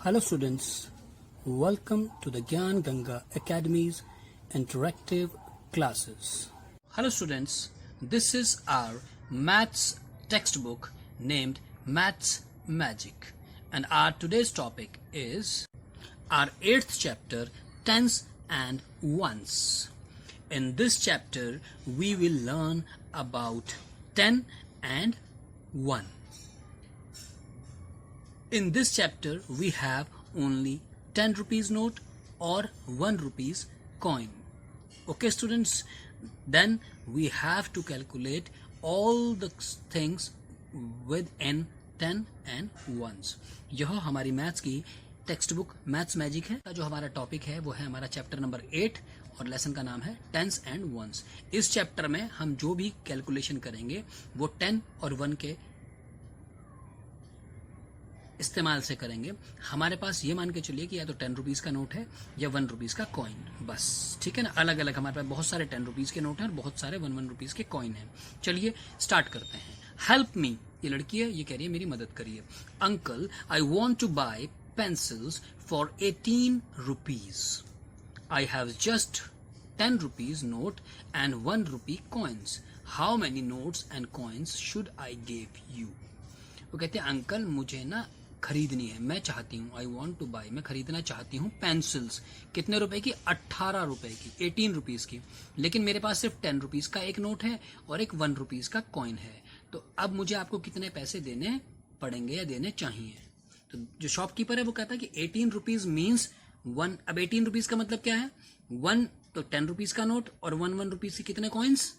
Hello students, welcome to the Gyan Ganga Academy's interactive classes. Hello students, this is our maths textbook named Maths Magic, and our today's topic is our 8th chapter, tens and ones. In this chapter we will learn about 10 and 1. In this chapter, we have only 10 rupees note or 1 rupees coin. Okay, students? Then we have to calculate all the things within 10 and ones. यह हमारी maths की text book maths magic है. जो हमारा topic है वो है हमारा चैप्टर नंबर 8 और लेसन का नाम है टेंस एंड वंस. इस चैप्टर में हम जो भी कैलकुलेशन करेंगे वो 10 और 1 के इस्तेमाल से करेंगे. हमारे पास ये मान के चलिए कि या तो 10 रुपीज का नोट है या 1 रुपीज का कॉइन, बस. ठीक है ना. अलग अलग हमारे पास बहुत सारे 10 रुपीज के नोट हैं और बहुत सारे 1 रुपीज के कॉइन हैं. चलिए स्टार्ट करते हैं. हेल्प मी, ये लड़की है, ये कह रही है मेरी मदद करिए. Uncle, I want to buy pencils for 18 rupees. I have just 10 rupees note and 1 rupee coins. How many notes and coins should I give you. वो कहते हैं अंकल मुझे ना खरीदनी है, मैं चाहती हूँ, आई वॉन्ट टू बाई, मैं खरीदना चाहती हूँ पेंसिल्स. कितने रुपए की? 18 रुपए की, 18 रुपीज की. लेकिन मेरे पास सिर्फ 10 रुपीज का एक नोट है और एक 1 रुपीज का कॉइन है. तो अब मुझे आपको कितने पैसे देने पड़ेंगे या देने चाहिए? तो जो शॉपकीपर है वो कहता है कि 18 रुपीज मीन्स 1. अब 18 रुपीज का मतलब क्या है? 1 तो 10 रुपीज का नोट और 1 रुपीज के कितने कॉइन्स?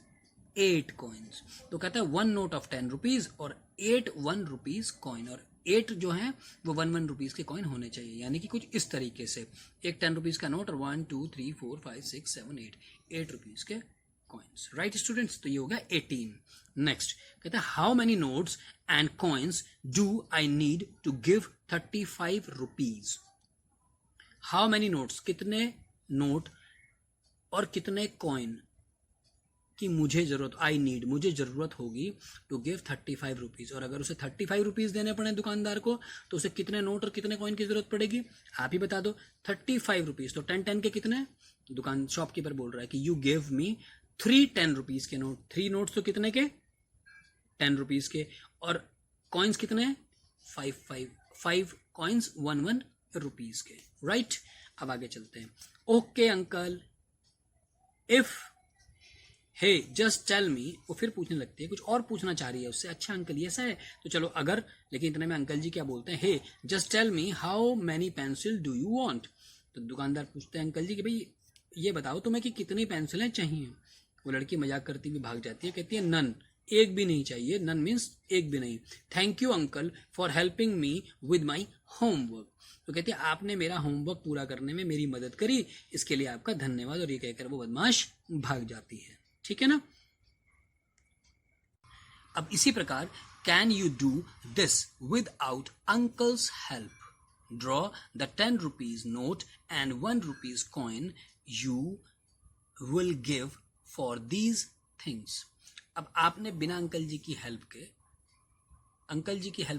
8 कॉइन्स. तो कहता है 1 नोट ऑफ 10 रुपीज और 8 1 रुपीज कॉइन. और 8 जो है वो 1 रुपीज के कॉइन होने चाहिए. यानी कि कुछ इस तरीके से एक 10 रुपीज का नोट और 1 2 3 4 5 6 7 8 रुपीज के कॉइन्स. Right students? तो ये होगा 18. नेक्स्ट कहता है how many notes and coins do I need to give 35 rupees. How many notes, कितने नोट और कितने कॉइन कि मुझे जरूरत, आई नीड, मुझे जरूरत होगी टू गिव 35 रुपीज. और अगर उसे 35 रुपीज देने पड़े दुकानदार को तो उसे कितने नोट और कितने कॉइन की जरूरत पड़ेगी? आप ही बता दो. 35 रुपीज तो 10 के कितने? दुकान शॉपकीपर बोल रहा है कि यू गिव मी 3 10 रुपीज के नोट. 3 नोट्स तो कितने के? 10 रुपीज के. और कॉइन्स कितने? 5 कॉइन्स 1 रुपीज के. राइट. अब आगे चलते हैं. Okay uncle, if he just tell me. वो फिर पूछने लगती है, कुछ और पूछना चाह रही है उससे. अच्छा अंकल ये ऐसा है तो चलो अगर, लेकिन इतने में अंकल जी क्या बोलते हैं, hey just tell me how many pencil do you want. तो दुकानदार पूछते हैं अंकल जी कि भाई ये बताओ तुम्हें कि कितनी पेंसिलें चाहिए. वो लड़की मजाक करती हुई भाग जाती है, कहती है नन, एक भी नहीं चाहिए. नन मीन्स एक भी नहीं. Thank you uncle for helping me with my homework. तो कहती है आपने मेरा होमवर्क पूरा करने में मेरी मदद करी, इसके लिए आपका धन्यवाद. और ये कहकर वो बदमाश भाग जाती है. ठीक है ना. अब इसी प्रकार can you do this with uncle's help. Draw the 10 rupees note and 1 rupees coin you will give for these things. अब आपने बिना अंकल जी की हेल्प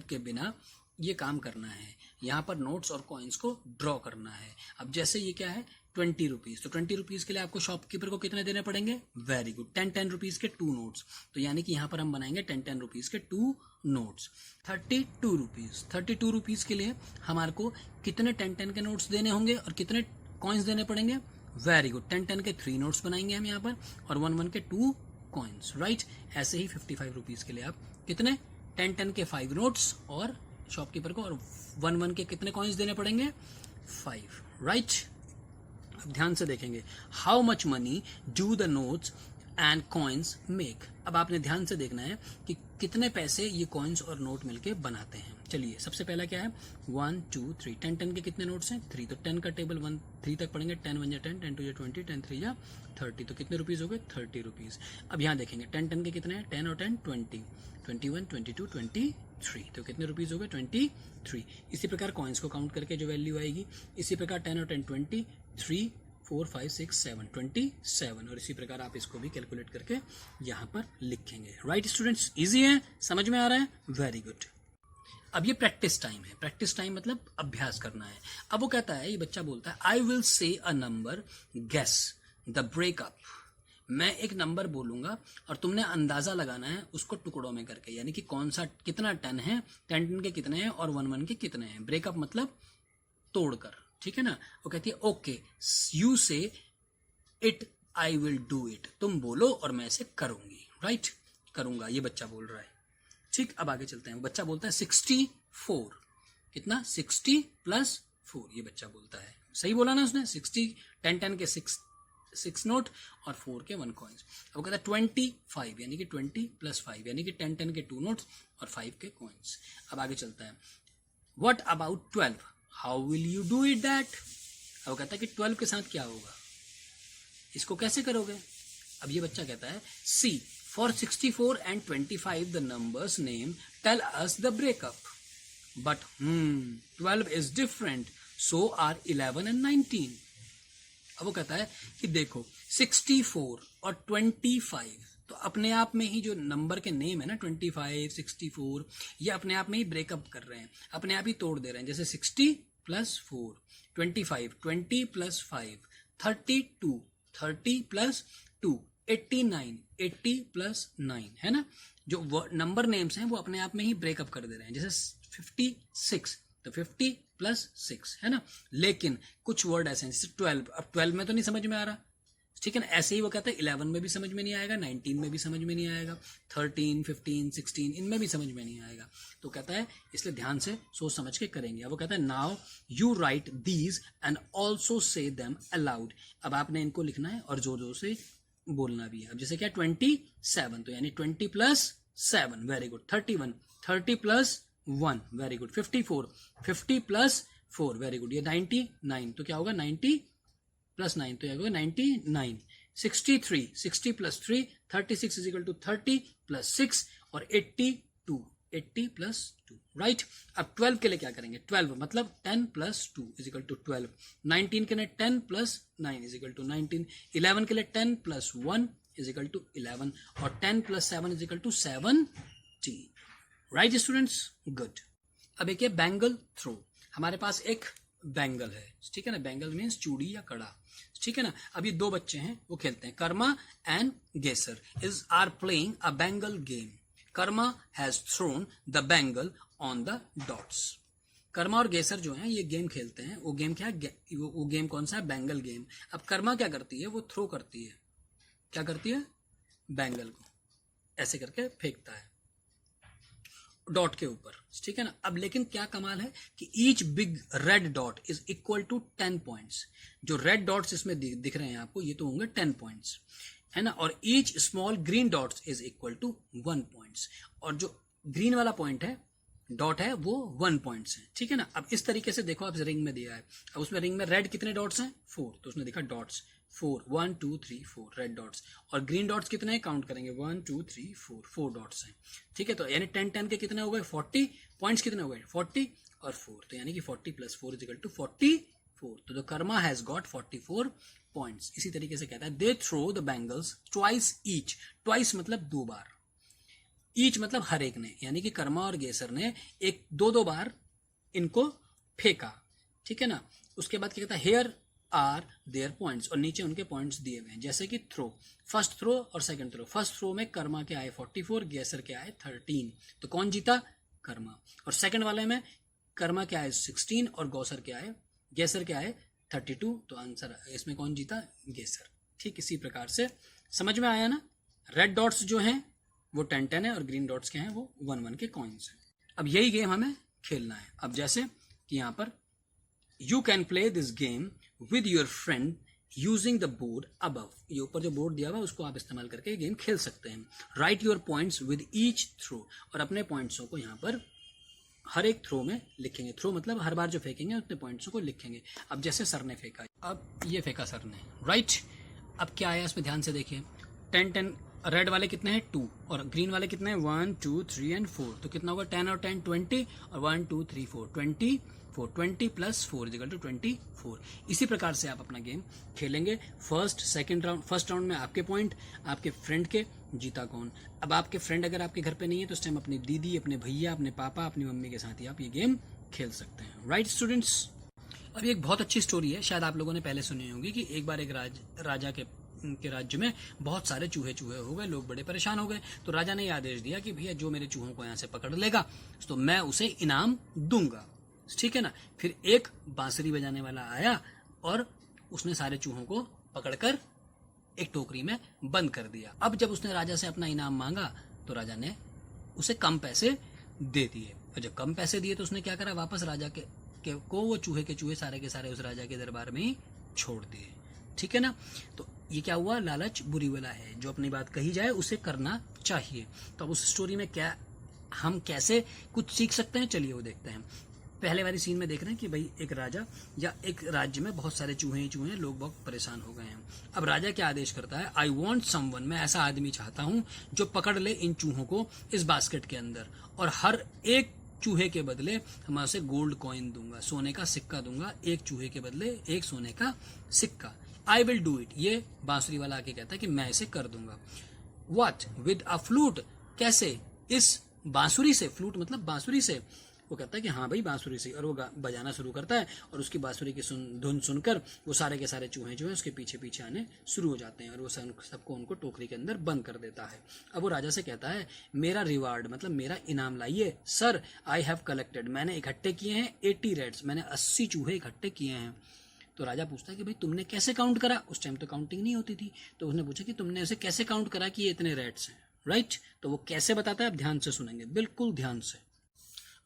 के बिना ये काम करना है. यहां पर नोट्स और कॉइन्स को ड्रॉ करना है. अब जैसे ये क्या है? 20 रुपीज. तो 20 रुपीज के लिए आपको शॉपकीपर को कितने देने पड़ेंगे? वेरी गुड, 10 रुपीज के 2 नोट्स. तो यानी कि यहां पर हम बनाएंगे 10 रुपीज के 2 नोट्स. 32 रुपीज के लिए हमारे को कितने 10 के नोट्स देने होंगे और कितने कॉइन्स देने पड़ेंगे? वेरी गुड, 10 के 3 नोट्स बनाएंगे हम यहाँ पर और 1 के 2 कॉइन्स. राइट. ऐसे ही 55 रुपीज के लिए आप कितने? 10 के 5 नोट्स और शॉपकीपर को, और 1 के कितने कॉइन्स देने पड़ेंगे? 5. राइट. अब ध्यान से देखेंगे. How much money do the notes and coins make. अब आपने ध्यान से देखना है कि कितने पैसे ये कॉइन्स और नोट मिलके बनाते हैं. चलिए सबसे पहला क्या है? 1 2 3. 10 के कितने नोट्स हैं? 3. तो 10 का टेबल 1 3 तक पढ़ेंगे. 10 1 10, 10 2 20, 10 3 30. तो कितने रुपीज हो गए? 30 रुपीज. अब यहाँ देखेंगे 10 के कितने हैं? 10 और 10 20, 21 22 23. तो कितने रुपीज हो गए? 23. इसी प्रकार कॉइन्स को काउंट करके जो वैल्यू आएगी, इसी प्रकार 10 और 10 20, 3 4 5 6 7 27. और इसी प्रकार आप इसको भी कैलकुलेट करके यहाँ पर लिखेंगे. Right students? इजी है, समझ में आ रहा है? Very good. अब ये प्रैक्टिस टाइम है, प्रैक्टिस टाइम मतलब अभ्यास करना है। अब वो कहता है, ये बच्चा बोलता है, I will say a number, guess the breakup. मैं एक नंबर बोलूंगा और तुमने अंदाजा लगाना है उसको टुकड़ों में करके, यानी कि कौन सा कितना 10 है, 10 के कितने हैं और 1 के कितने हैं। ब्रेकअप मतलब तोड़कर, ठीक है ना। वो कहती है ओके यू से it I will do it, तुम बोलो और मैं इसे करूंगी, राइट, करूंगा, ये बच्चा बोल रहा है। ठीक, अब आगे चलते हैं। बच्चा बोलता है 64, कितना 60 + 4, ये बच्चा बोलता है। सही बोला ना उसने, 60, 10 के 6 नोट और 4 के 1 कॉइन्स। अब वो कहता है 25, यानी कि 20 + 5, यानी कि 10 के 2 नोट्स और 5 के कॉइन्स। अब आगे चलता है, what about 12, how will you do it that. अब वो कहता है कि 12 के साथ क्या होगा, इसको कैसे करोगे। अब ये बच्चा कहता है सी for 64 and 25 the numbers name tell us the breakup, but 12 is different, so are 11 and 19। अब वो कहता है कि देखो 64 और 25 तो अपने आप में ही जो नंबर के नेम है ना, 25, 64, ये अपने आप में ही ब्रेकअप कर रहे हैं, अपने आप ही तोड़ दे रहे हैं। जैसे 60 + 4, 25, 20 + 5, 32, 30 + 2, 89, 80 + 9, है ना। जो नंबर नेम्स हैं वो अपने आप में ही ब्रेकअप कर दे रहे हैं। जैसे 56 तो 50 + 6, है ना। लेकिन कुछ वर्ड ऐसे हैं, जैसे 12, अब 12 में तो नहीं समझ में आ रहा, ठीक है ना। ऐसे ही वो कहता है 11 में भी समझ में नहीं आएगा, 19 में भी समझ में नहीं आएगा, 13, 15, 16 इनमें भी समझ में नहीं आएगा। तो कहता है इसलिए ध्यान से सोच समझ के करेंगे। अब वो कहता है now you right these and also say them allowed. अब आपने इनको लिखना है और जोर जोर से बोलना भी है। अब जैसे क्या 27 तो यानी 20 + 7, very good. 31, 30 + 1, very good. 54, 50 + 4, very good. ये 99 तो क्या होगा 90 + 9 तो क्या होगा 99। 63, 60 + 3, 36 = 30 + 6 और 82, 80 + 2, राइट। अब 12 के लिए क्या करेंगे, 12 मतलब 10 + 2 = 12, 19 के लिए 10 + 9 = 19, 11 के लिए 10 + 1 = 11 और 10 + 7 = 17, राइट स्टूडेंट्स, गुड। अब एक है बैंगल थ्रो। हमारे पास एक बैंगल है, ठीक है ना। बैंगल मीन्स चूड़ी या कड़ा, ठीक है ना। अब ये दो बच्चे हैं वो खेलते हैं। Karma and Gesar are playing a bangle game. Karma has thrown the bangle on the dots. Karma और गेसर जो हैं ये गेम खेलते हैं। वो गेम क्या है, वो गेम कौन सा है, बैंगल गेम। अब कर्मा क्या करती है, वो थ्रो करती है, क्या करती है, बैंगल को ऐसे करके फेंकता है डॉट के ऊपर, ठीक है ना। अब लेकिन क्या कमाल है कि each big red dot is equal to 10 points. जो रेड डॉट्स इसमें दिख रहे हैं आपको, ये तो होंगे 10 पॉइंट्स, है ना। और each small green dots is equal to 1 points. और जो ग्रीन वाला पॉइंट है, डॉट है, वो 1 पॉइंट्स है, ठीक है ना। अब इस तरीके से देखो, आप रिंग में दिया है, अब उसमें रिंग में रेड कितने डॉट्स हैं, 4, तो उसने देखा डॉट्स 4, 1 2 3 4 रेड डॉट्स। और ग्रीन डॉट्स कितने हैं, काउंट करेंगे 1 2 3 4 डॉट्स हैं, ठीक है। तो यानी 10 के कितने हो गए 40, पॉइंट्स कितने हो गए 40 और 4, तो यानी कि 40 + 4 = 44। तो the Karma has got 44 points. इसी तरीके से कहता है they throw the bangles twice each. Twice मतलब 2 बार, ईच मतलब हर एक ने, यानी कि कर्मा और गेसर ने एक 2 बार इनको फेंका, ठीक है ना। उसके बाद क्या कहता है हेयर आर देयर पॉइंट्स, और नीचे उनके पॉइंट्स दिए हुए हैं। जैसे कि थ्रो, फर्स्ट थ्रो और सेकंड थ्रो। फर्स्ट थ्रो में कर्मा के आए 44, गेसर के आए 13, तो कौन जीता, कर्मा। और सेकंड वाले में कर्मा के आए 16 और गेसर के आए 32, तो आंसर इसमें कौन जीता, गेसर। ठीक इसी प्रकार से समझ में आया ना। रेड डॉट्स जो हैं वो 10 है और ग्रीन डॉट्स के हैं वो 1 के कॉइन्स हैं। अब यही गेम हमें खेलना है। अब जैसे कि यहाँ पर you can play this game with your friend using the board above. ये ऊपर जो बोर्ड दिया हुआ है उसको आप इस्तेमाल करके गेम खेल सकते हैं। Write your points with each throw, और अपने पॉइंट्सों को यहाँ पर हर एक थ्रो में लिखेंगे। थ्रो मतलब हर बार जो फेंकेंगे उतने पॉइंट्सों को लिखेंगे। अब जैसे सर ने फेंका, अब ये फेंका सर ने, राइट। अब क्या आया इसमें, ध्यान से देखिए। 10 रेड वाले कितने हैं 2 और ग्रीन वाले कितने हैं 1 2 3 एंड 4, तो कितना होगा 10 और 10 20 और 1 2 3 4 20 4, 20 + 4 = 24। इसी प्रकार से आप अपना गेम खेलेंगे। फर्स्ट राउंड में आपके पॉइंट, आपके फ्रेंड के, जीता कौन। अब आपके फ्रेंड अगर आपके घर पे नहीं है तो उस टाइम अपनी दीदी, अपने भैया, अपने पापा, अपनी मम्मी के साथ ही आप ये गेम खेल सकते हैं। राइट स्टूडेंट्स, अब एक बहुत अच्छी स्टोरी है, शायद आप लोगों ने पहले सुनी होगी कि एक बार एक राजा के राज्य में बहुत सारे चूहे हो गए, लोग बड़े परेशान हो गए। तो राजा ने यह आदेश दिया कि भैया जो मेरे चूहों को यहाँ से पकड़ लेगा तो मैं उसे इनाम दूंगा, ठीक है ना। फिर एक बांसुरी बजाने वाला आया और उसने सारे चूहों को पकड़कर एक टोकरी में बंद कर दिया। अब जब उसने राजा से अपना इनाम मांगा तो राजा ने उसे कम पैसे दे दिए, और जब कम पैसे दिए तो उसने क्या करा, वापस राजा को वो चूहे के चूहे सारे के सारे उस राजा के दरबार में ही छोड़ दिए, ठीक है ना। तो ये क्या हुआ, लालच बुरी बला है, जो अपनी बात कही जाए उसे करना चाहिए। तो अब उस स्टोरी में क्या हम कैसे कुछ सीख सकते हैं, चलिए वो देखते हैं। पहले वाली सीन में देख रहे हैं कि भाई एक राजा या एक राज्य में बहुत सारे चूहे हैं, लोग बहुत परेशान हो गए हैं। अब राजा क्या आदेश करता है, आई वॉन्ट समवन, मैं ऐसा आदमी चाहता हूं जो पकड़ ले इन चूहों को इस बास्केट के अंदर, और हर एक चूहे के बदले मैं उसे गोल्ड कॉइन दूंगा, सोने का सिक्का दूंगा, एक चूहे के बदले एक सोने का सिक्का। आई विल डू इट, ये बांसुरी वाला आके कहता है कि मैं इसे कर दूंगा। व्हाट, विद अ फ्लूट, कैसे, इस बांसुरी से, फ्लूट मतलब बांसुरी से। वो कहता है कि हाँ भाई बांसुरी से, और वो बजाना शुरू करता है, और उसकी बांसुरी की धुन सुनकर वो सारे के सारे चूहे जो है उसके पीछे पीछे आने शुरू हो जाते हैं, और वो सबको उनको टोकरी के अंदर बंद कर देता है। अब वो राजा से कहता है मेरा रिवार्ड मतलब मेरा इनाम लाइए। सर आई हैव कलेक्टेड, मैंने इकट्ठे किए हैं 80 रैट्स, मैंने 80 चूहे इकट्ठे किए हैं। तो राजा पूछता है कि भाई तुमने कैसे काउंट करा, उस टाइम तो काउंटिंग नहीं होती थी। तो उसने पूछा कि तुमने ऐसे कैसे काउंट करा कि ये इतने रैट्स हैं, राइट। तो वो कैसे बताता है, आप ध्यान से सुनेंगे, बिल्कुल ध्यान से।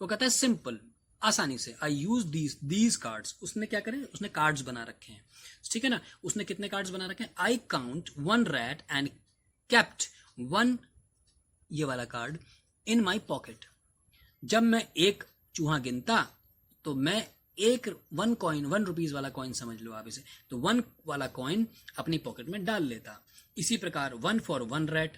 वो कहता है सिंपल, आसानी से, आई यूज दीज कार्ड्स। उसने क्या करे, उसने कार्ड्स बना रखे हैं, ठीक है ना। उसने कितने कार्ड्स बना रखे हैं, I count 1 rat and kept 1, ये वाला कार्ड, इन माई पॉकेट। जब मैं एक चूहा गिनता तो मैं एक 1 कॉइन, 1 रुपीज वाला कॉइन समझ लो आप इसे, तो 1 वाला कॉइन अपनी पॉकेट में डाल लेता। इसी प्रकार 1 for 1 rat,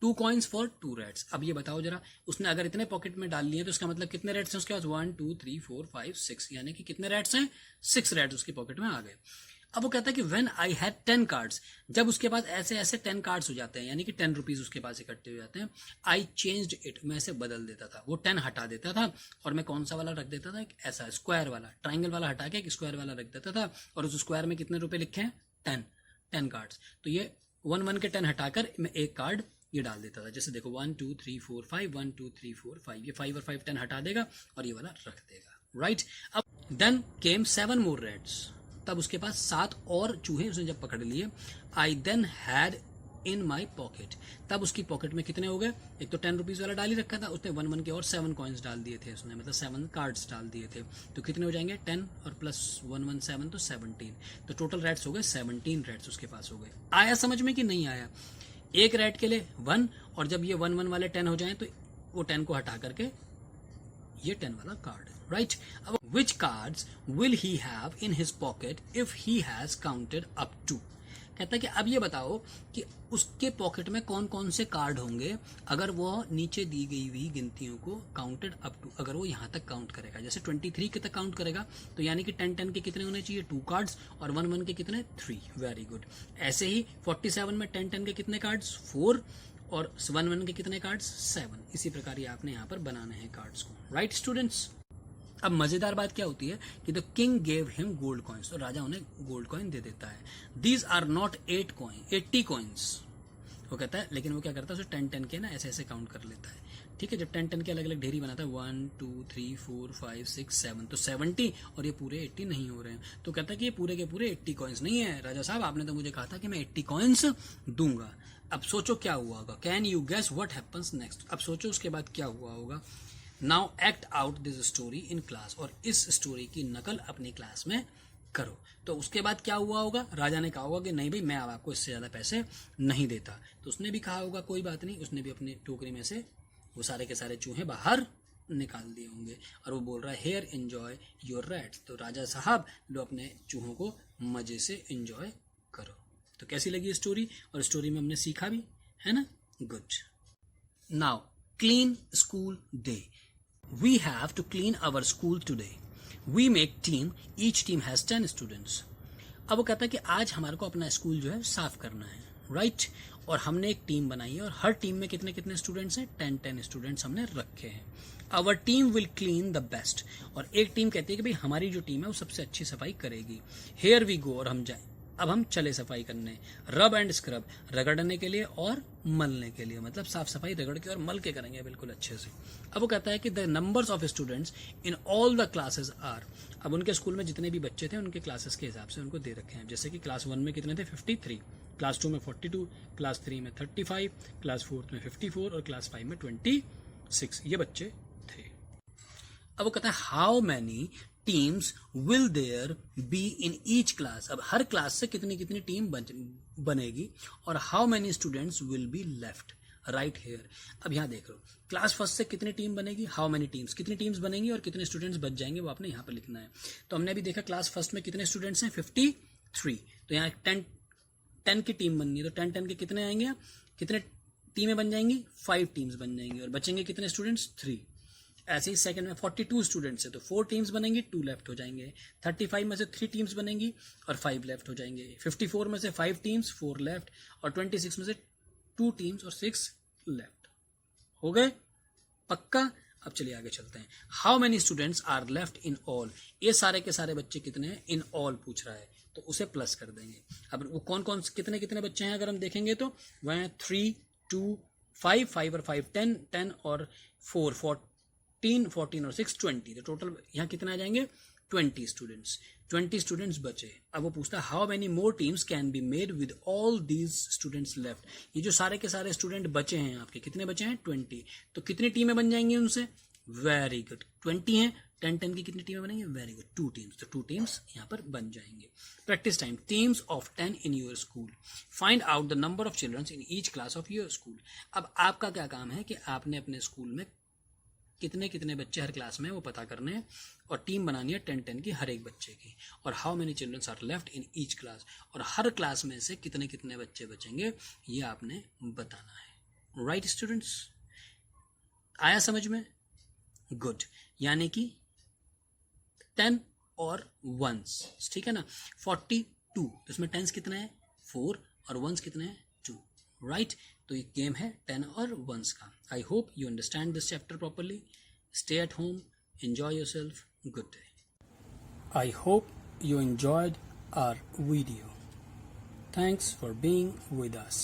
2 coins for 2 rats. अब ये बताओ जरा, उसने अगर इतने पॉकेट में डाल लिए तो उसका मतलब कितने रैट्स हैं उसके पास, 1 2 3 4 5 6, यानी कि कितने रैट्स हैं, 6 रैट्स उसकी पॉकेट में आ गए। अब वो कहता है कि व्हेन आई हैड 10 कार्ड्स, जब उसके पास ऐसे ऐसे 10 कार्ड्स हो जाते हैं, यानी कि 10 रुपीज उसके पास इकट्ठे हो जाते हैं, आई चेंज्ड इट, मैं इसे बदल देता था। वो 10 हटा देता था और मैं कौन सा वाला रख देता था, एक ऐसा स्क्वायर वाला, ट्राइंगल वाला हटा के एक स्क्वायर वाला रख देता था, और उस स्क्वायर में कितने रुपए लिखे हैं, 10 कार्ड्स। तो ये 1 के 10 हटाकर मैं एक कार्ड ये डाल देता था। जैसे देखो 1 2 3 4 5, 1 2 3 4 5, ये 5 और 5 10 हटा देगा और ये वाला रख देगा, राइट। अब देन केम 7 मोर रेड्स, तब उसके पास 7 और चूहे उसने जब पकड़ लिए। I then had in my pocket, तब उसकी पॉकेट में कितने हो गए, एक तो 10 रुपीज वाला डाल ही रखा था उसने, 1 के और 7 कॉइन्स डाल दिए थे उसने, मतलब 7 कार्ड्स डाल दिए थे। तो कितने हो जाएंगे, 10 और प्लस 1 7, तो 17। तो टोटल रैट्स हो गए 17 रैट्स उसके पास हो गए। आया समझ में कि नहीं आया, एक रैट के लिए 1, और जब ये 1 वाले 10 हो जाएं तो वो 10 को हटा करके ये 10 वाला कार्ड, राइट। अब which cards will he have in his pocket if he has counted up to, कहता है कि अब ये बताओ कि उसके पॉकेट में कौन कौन से कार्ड होंगे अगर वो नीचे दी गई हुई गिनतियों को काउंटेड अप टू, अगर वो यहाँ तक काउंट करेगा, जैसे 23 के तक काउंट करेगा तो यानी कि 10 के कितने होने चाहिए, 2 कार्ड्स, और 1 के कितने, 3, वेरी गुड। ऐसे ही 47 में 10 के कितने कार्ड्स, 4, और 1 के कितने कार्ड्स, 7। इसी प्रकार ये आपने यहाँ पर बनाने हैं कार्ड्स को, राइट स्टूडेंट्स। अब मजेदार बात क्या होती है कि the king gave him gold coins, तो राजा उन्हें गोल्ड कॉइन दे देता है। दीज आर नॉट 80 कॉइन्स, वो कहता है, लेकिन वो क्या करता है उसे 10 के ना ऐसे ऐसे काउंट कर लेता है, ठीक है। जब 10 के अलग अलग ढेरी बनाता है, 1 2 3 4 5 6 7, तो 70, और ये पूरे 80 नहीं हो रहे हैं। तो कहता है कि ये पूरे के पूरे 80 कॉइन्स नहीं है, राजा साहब आपने तो मुझे कहा था कि मैं 80 कॉइन्स दूंगा। अब सोचो क्या हुआ होगा, can you guess what happens next, अब सोचो उसके बाद क्या हुआ होगा। Now act out this story in class, और इस स्टोरी की नकल अपनी क्लास में करो। तो उसके बाद क्या हुआ होगा, राजा ने कहा होगा कि नहीं भाई मैं अब आपको इससे ज्यादा पैसे नहीं देता। तो उसने भी कहा होगा कोई बात नहीं, उसने भी अपनी टोकरी में से वो सारे के सारे चूहे बाहर निकाल दिए होंगे, और वो बोल रहा है हेयर एंजॉय योर रैट्स, तो राजा साहब लो अपने चूहों को मजे से एंजॉय करो। तो कैसी लगी स्टोरी, और स्टोरी में हमने सीखा भी है ना, good. Now clean school day, we have to clean our school today. We make team, each team has 10 students. अब वो कहता है कि आज हमारे को अपना स्कूल जो है साफ करना है, राइट? और हमने एक टीम बनाई है और हर टीम में कितने कितने स्टूडेंट्स हैं? 10 स्टूडेंट्स हमने रखे हैं। Our team will clean the best. और एक टीम कहती है कि भाई हमारी जो टीम है वो सबसे अच्छी सफाई करेगी। हेयर वी गो, और हम जाए, अब हम चले सफाई करने। रब एंड स्क्रब, रगड़ने के लिए और मलने के लिए, मतलब साफ सफाई रगड़ के और मल के करेंगे बिल्कुल अच्छे से। अब वो कहता है कि the numbers of students in all the classes are. अब उनके स्कूल में जितने भी बच्चे थे उनके क्लासेस के हिसाब से उनको दे रखे हैं। जैसे कि क्लास 1 में कितने थे? 53, क्लास 2 में 42, क्लास 3 में 35, क्लास 4 में 54 और क्लास 5 में 26 ये बच्चे थे। अब वो कहता है how many teams will there be in each class. अब हर क्लास से कितनी कितनी टीम बनेगी और how many students will be left right here. अब यहाँ देख लो, क्लास फर्स्ट से कितनी टीम बनेगी, हाउ मैनी टीम्स, कितनी टीम्स बनेंगी और कितने स्टूडेंट्स बच जाएंगे, वो आपने यहाँ पर लिखना है। तो हमने अभी देखा क्लास फर्स्ट में कितने स्टूडेंट्स हैं? 53। तो यहाँ 10 की टीम बननी है, तो 10 के कितने आएंगे? कितने टीमें बन जाएंगी? 5 टीम्स बन जाएंगी और बचेंगे कितने स्टूडेंट्स? 3। ऐसे ही सेकंड में 42 स्टूडेंट्स है तो 4 टीम्स बनेंगी, 2 लेफ्ट हो जाएंगे। 35 में से 3 टीम्स बनेंगी और 5 लेफ्ट हो जाएंगे। 54 में से 5 टीम्स, 4 लेफ्ट, और 26 में से 2 टीम्स और 6 लेफ्ट। हो गए पक्का? अब चलिए आगे चलते हैं। How many students are left in all. ये सारे के सारे बच्चे कितने हैं? इन ऑल पूछ रहा है तो उसे प्लस कर देंगे। अब वो कौन कौन कितने कितने बच्चे हैं अगर हम देखेंगे तो वह हैं 3, 2, 5, 5 और 5 10, 10 और 4 14, 14 और 6 20। तो टोटल यहाँ कितने आ जाएंगे? 20 स्टूडेंट्स। 20 स्टूडेंट्स बचे। अब वो पूछता है how many more teams can be made with all these students left. ये जो सारे के सारे स्टूडेंट बचे हैं आपके, कितने बचे हैं? 20। तो कितनी टीमें बन जाएंगी उनसे? वेरी गुड, 20 हैं, 10 की कितनी टीमें बनेंगी? Very good, 2 teams. तो 2 टीम्स यहाँ पर बन जाएंगे। Practice time. Teams of 10 in your school, find out the number of children in each class of your school. अब आपका क्या काम है कि आपने अपने स्कूल में कितने कितने बच्चे हर क्लास में वो पता करने हैं और टीम बनानी है 10 की हर एक बच्चे की। और how many childrens are left in each class, और हर क्लास में से कितने कितने बच्चे बचेंगे ये आपने बताना है। राइट स्टूडेंट्स, आया समझ में? गुड। यानी कि 10 और 1s, ठीक है ना? 42, इसमें 10s कितना है? 4 और 1s कितने हैं? 2, राइट? तो ये गेम है 10 और 1s का। I hope you understand this chapter properly. Stay at home, enjoy yourself, good day. I hope you enjoyed our video. Thanks for being with us.